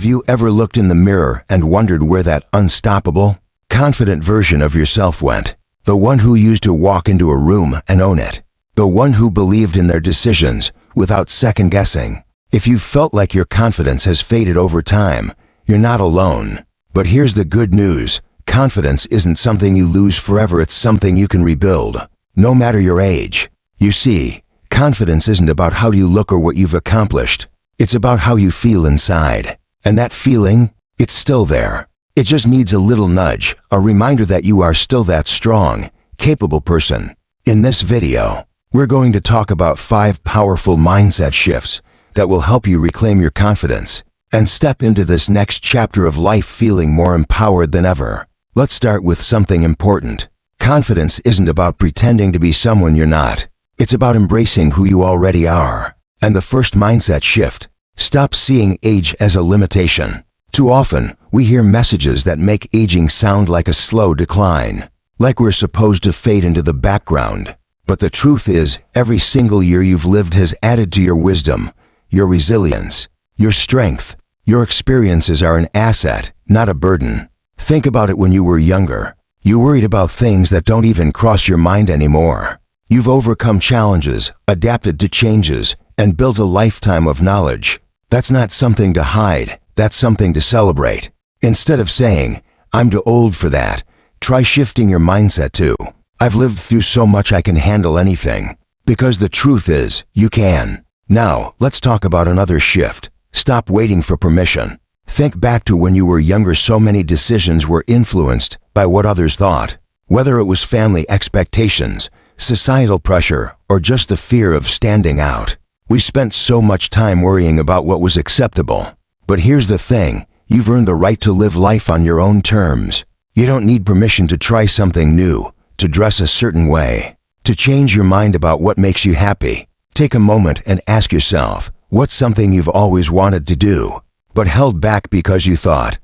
Have you ever looked in the mirror and wondered where that unstoppable, confident version of yourself went? The one who used to walk into a room and own it. The one who believed in their decisions without second guessing. If you've felt like your confidence has faded over time, you're not alone. But here's the good news. Confidence isn't something you lose forever, it's something you can rebuild, no matter your age. You see, confidence isn't about how you look or what you've accomplished. It's about how you feel inside. And that feeling, it's still there. It just needs a little nudge, a reminder that you are still that strong, capable person. In this video, we're going to talk about 5 powerful mindset shifts that will help you reclaim your confidence and step into this next chapter of life feeling more empowered than ever. Let's start with something important. Confidence isn't about pretending to be someone you're not. It's about embracing who you already are. And the first mindset shift: stop seeing age as a limitation. Too often, we hear messages that make aging sound like a slow decline, like we're supposed to fade into the background. But the truth is, every single year you've lived has added to your wisdom, your resilience, your strength. Your experiences are an asset, not a burden. Think about it. When you were younger, you worried about things that don't even cross your mind anymore. You've overcome challenges, adapted to changes, and built a lifetime of knowledge. That's not something to hide, that's something to celebrate. Instead of saying, "I'm too old for that," try shifting your mindset to, "I've lived through so much I can handle anything." Because the truth is, you can. Now, let's talk about another shift. Stop waiting for permission. Think back to when you were younger. So many decisions were influenced by what others thought. Whether it was family expectations, societal pressure, or just the fear of standing out. We spent so much time worrying about what was acceptable. But here's the thing, you've earned the right to live life on your own terms. You don't need permission to try something new, to dress a certain way, to change your mind about what makes you happy. Take a moment and ask yourself, what's something you've always wanted to do, but held back because you thought,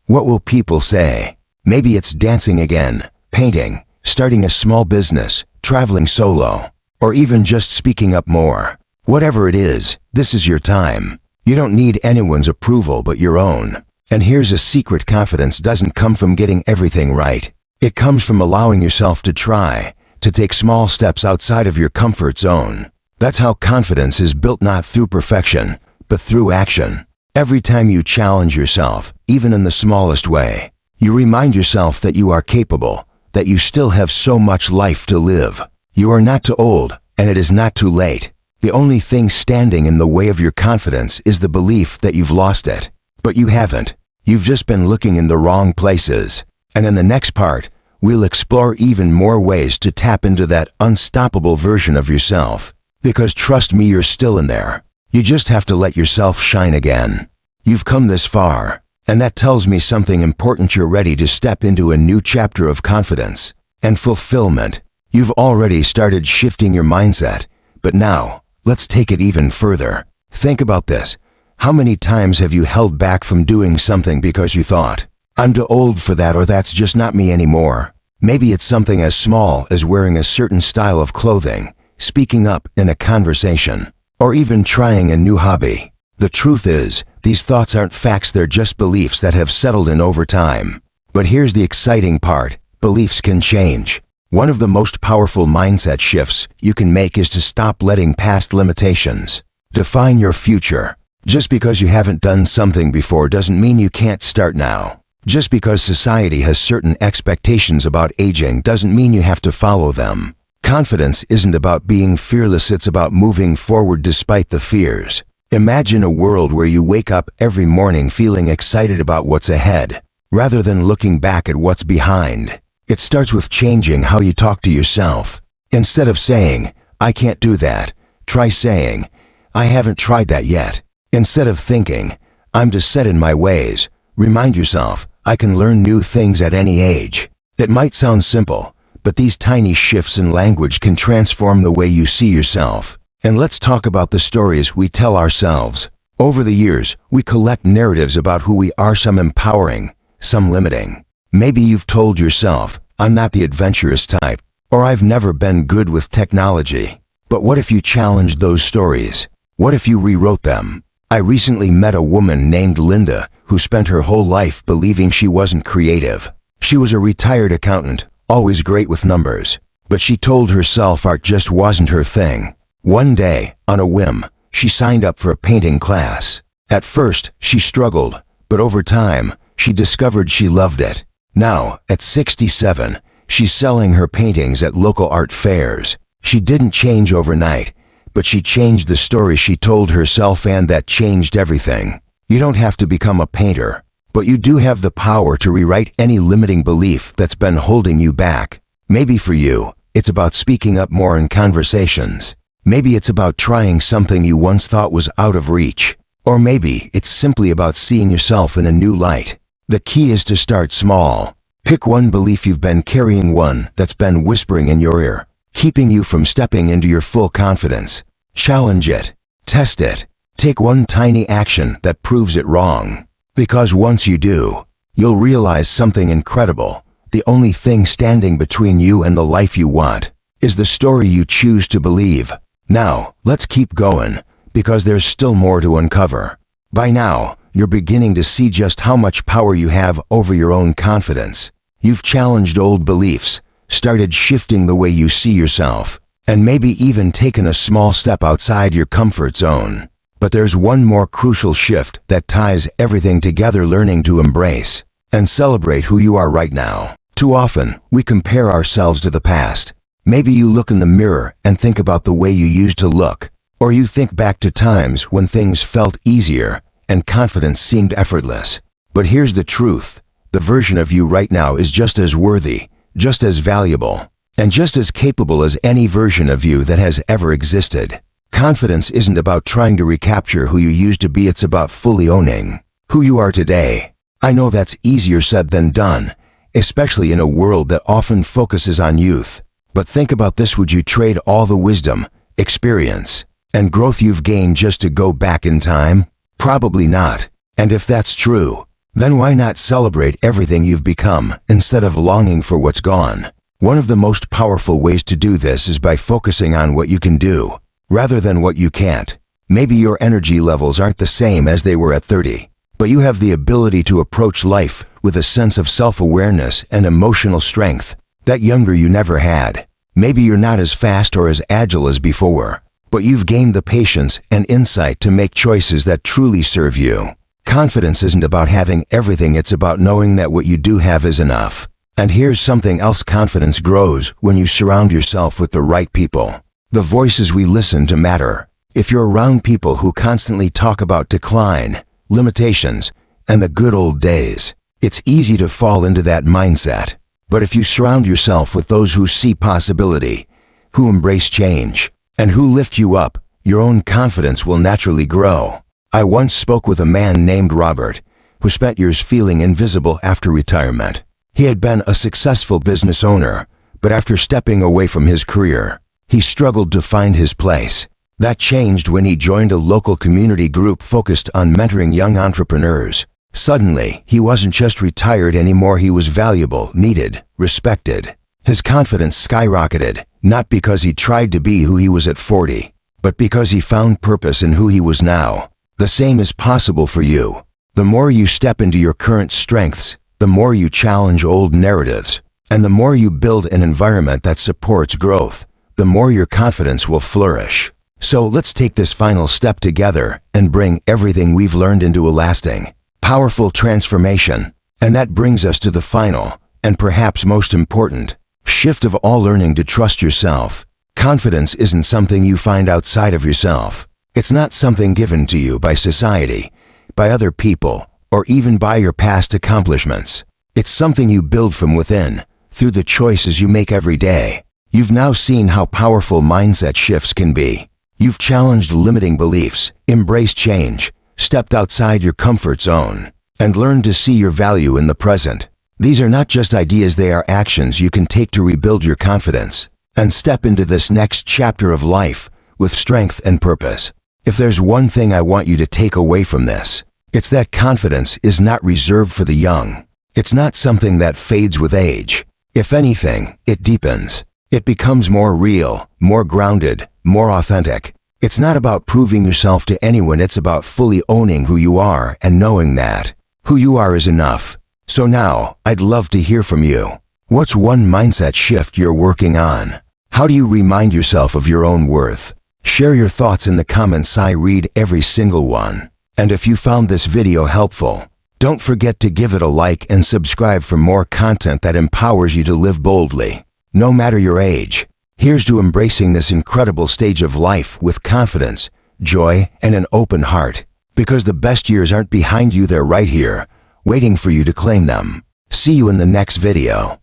"What will people say?" Maybe it's dancing again, painting, starting a small business, traveling solo, or even just speaking up more. Whatever it is, this is your time. You don't need anyone's approval but your own. And here's a secret: confidence doesn't come from getting everything right. It comes from allowing yourself to try, to take small steps outside of your comfort zone. That's how confidence is built, not through perfection, but through action. Every time you challenge yourself, even in the smallest way, you remind yourself that you are capable, that you still have so much life to live. You are not too old, and it is not too late. The only thing standing in the way of your confidence is the belief that you've lost it. But you haven't. You've just been looking in the wrong places. And in the next part, we'll explore even more ways to tap into that unstoppable version of yourself. Because trust me, you're still in there. You just have to let yourself shine again. You've come this far, and that tells me something important. You're ready to step into a new chapter of confidence and fulfillment. You've already started shifting your mindset, but now, let's take it even further. Think about this. How many times have you held back from doing something because you thought, "I'm too old for that," or "That's just not me anymore"? Maybe it's something as small as wearing a certain style of clothing, speaking up in a conversation, or even trying a new hobby. The truth is, these thoughts aren't facts, they're just beliefs that have settled in over time. But here's the exciting part: beliefs can change. One of the most powerful mindset shifts you can make is to stop letting past limitations define your future. Just because you haven't done something before doesn't mean you can't start now. Just because society has certain expectations about aging doesn't mean you have to follow them. Confidence isn't about being fearless, it's about moving forward despite the fears. Imagine a world where you wake up every morning feeling excited about what's ahead, rather than looking back at what's behind. It starts with changing how you talk to yourself. Instead of saying, "I can't do that," try saying, "I haven't tried that yet." Instead of thinking, "I'm too set in my ways," remind yourself, "I can learn new things at any age." It might sound simple, but these tiny shifts in language can transform the way you see yourself. And let's talk about the stories we tell ourselves. Over the years, we collect narratives about who we are, some empowering, some limiting. Maybe you've told yourself, "I'm not the adventurous type," or "I've never been good with technology." But what if you challenged those stories? What if you rewrote them? I recently met a woman named Linda who spent her whole life believing she wasn't creative. She was a retired accountant, always great with numbers, but she told herself art just wasn't her thing. One day, on a whim, she signed up for a painting class. At first, she struggled, but over time, she discovered she loved it. Now, at 67, she's selling her paintings at local art fairs. She didn't change overnight, but she changed the story she told herself, and that changed everything. You don't have to become a painter, but you do have the power to rewrite any limiting belief that's been holding you back. Maybe for you, it's about speaking up more in conversations. Maybe it's about trying something you once thought was out of reach. Or maybe it's simply about seeing yourself in a new light. The key is to start small. Pick one belief you've been carrying, one that's been whispering in your ear, keeping you from stepping into your full confidence. Challenge it. Test it. Take one tiny action that proves it wrong. Because once you do, you'll realize something incredible. The only thing standing between you and the life you want is the story you choose to believe. Now, let's keep going, because there's still more to uncover. By now, you're beginning to see just how much power you have over your own confidence. You've challenged old beliefs, started shifting the way you see yourself, and maybe even taken a small step outside your comfort zone. But there's one more crucial shift that ties everything together: learning to embrace and celebrate who you are right now. Too often, we compare ourselves to the past. Maybe you look in the mirror and think about the way you used to look, or you think back to times when things felt easier and confidence seemed effortless. But here's the truth: the version of you right now is just as worthy, just as valuable, and just as capable as any version of you that has ever existed. Confidence isn't about trying to recapture who you used to be, it's about fully owning who you are today. I know that's easier said than done, especially in a world that often focuses on youth. But think about this: would you trade all the wisdom, experience, and growth you've gained just to go back in time? Probably not. And if that's true, then why not celebrate everything you've become instead of longing for what's gone? One of the most powerful ways to do this is by focusing on what you can do, rather than what you can't. Maybe your energy levels aren't the same as they were at 30, but you have the ability to approach life with a sense of self-awareness and emotional strength that younger you never had. Maybe you're not as fast or as agile as before, but you've gained the patience and insight to make choices that truly serve you. Confidence isn't about having everything, it's about knowing that what you do have is enough. And here's something else: confidence grows when you surround yourself with the right people. The voices we listen to matter. If you're around people who constantly talk about decline, limitations, and the good old days, it's easy to fall into that mindset. But if you surround yourself with those who see possibility, who embrace change, and who lift you up, your own confidence will naturally grow. I once spoke with a man named Robert, who spent years feeling invisible after retirement. He had been a successful business owner, but after stepping away from his career, he struggled to find his place. That changed when he joined a local community group focused on mentoring young entrepreneurs. Suddenly, he wasn't just retired anymore, he was valuable, needed, respected. His confidence skyrocketed, not because he tried to be who he was at 40, but because he found purpose in who he was now. The same is possible for you. The more you step into your current strengths, the more you challenge old narratives, and the more you build an environment that supports growth, the more your confidence will flourish. So let's take this final step together and bring everything we've learned into a lasting, powerful transformation. And that brings us to the final, and perhaps most important, shift of all: learning to trust yourself. Confidence isn't something you find outside of yourself. It's not something given to you by society, by other people, or even by your past accomplishments. It's something you build from within, through the choices you make every day. You've now seen how powerful mindset shifts can be. You've challenged limiting beliefs, embraced change, stepped outside your comfort zone, and learned to see your value in the present. These are not just ideas, they are actions you can take to rebuild your confidence and step into this next chapter of life with strength and purpose. If there's one thing I want you to take away from this, it's that confidence is not reserved for the young. It's not something that fades with age. If anything, it deepens. It becomes more real, more grounded, more authentic. It's not about proving yourself to anyone, it's about fully owning who you are and knowing that Who you are is enough. So now, I'd love to hear from you. What's one mindset shift you're working on? How do you remind yourself of your own worth? Share your thoughts in the comments. I read every single one. And if you found this video helpful, don't forget to give it a like and subscribe for more content that empowers you to live boldly. No matter your age, here's to embracing this incredible stage of life with confidence, joy, and an open heart. Because the best years aren't behind you, they're right here, waiting for you to claim them. See you in the next video.